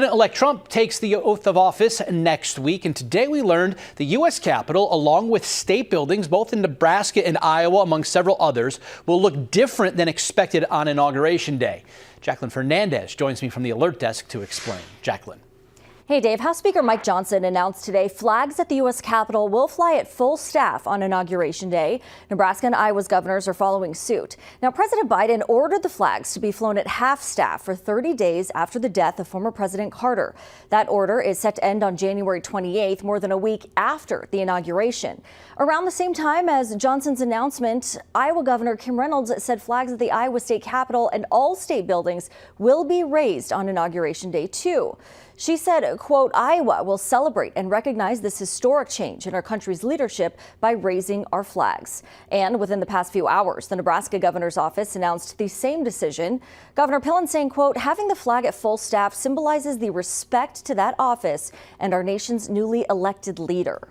President-elect Trump takes the oath of office next week, and today we learned the U.S. Capitol, along with state buildings, both in Nebraska and Iowa, among several others, will look different than expected on Inauguration Day. Jacqueline Fernandez joins me from the Alert Desk to explain. Jacqueline. Hey, Dave. House Speaker Mike Johnson announced today flags at the U.S. Capitol will fly at full staff on Inauguration Day. Nebraska and Iowa's governors are following suit. Now, President Biden ordered the flags to be flown at half staff for 30 days after the death of former President Carter. That order is set to end on January 28th, more than a week after the inauguration. Around the same time as Johnson's announcement, Iowa Governor Kim Reynolds said flags at the Iowa State Capitol and all state buildings will be raised on Inauguration Day, too. She said, quote, Iowa will celebrate and recognize this historic change in our country's leadership by raising our flags. And within the past few hours, the Nebraska governor's office announced the same decision. Governor Pillen saying, quote, having the flag at full staff symbolizes the respect to that office and our nation's newly elected leader.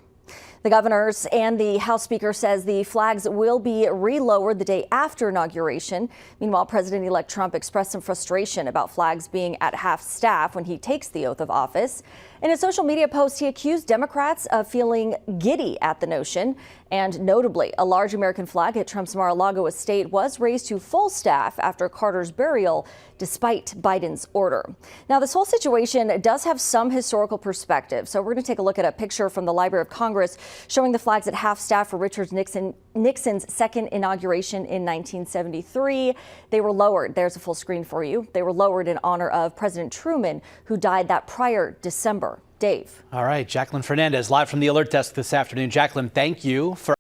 The governors and the House Speaker says the flags will be relowered the day after inauguration. Meanwhile, President-elect Trump expressed some frustration about flags being at half staff when he takes the oath of office. In a social media post, he accused Democrats of feeling giddy at the notion. And notably, a large American flag at Trump's Mar-a-Lago estate was raised to full staff after Carter's burial, despite Biden's order. Now, this whole situation does have some historical perspective. So we're going to take a look at a picture from the Library of Congress showing the flags at half staff for Richard Nixon's second inauguration in 1973. They were lowered. There's a full screen for you. They were lowered in honor of President Truman, who died that prior December. Dave. All right, Jacqueline Fernandez, live from the Alert Desk this afternoon. Jacqueline, thank you for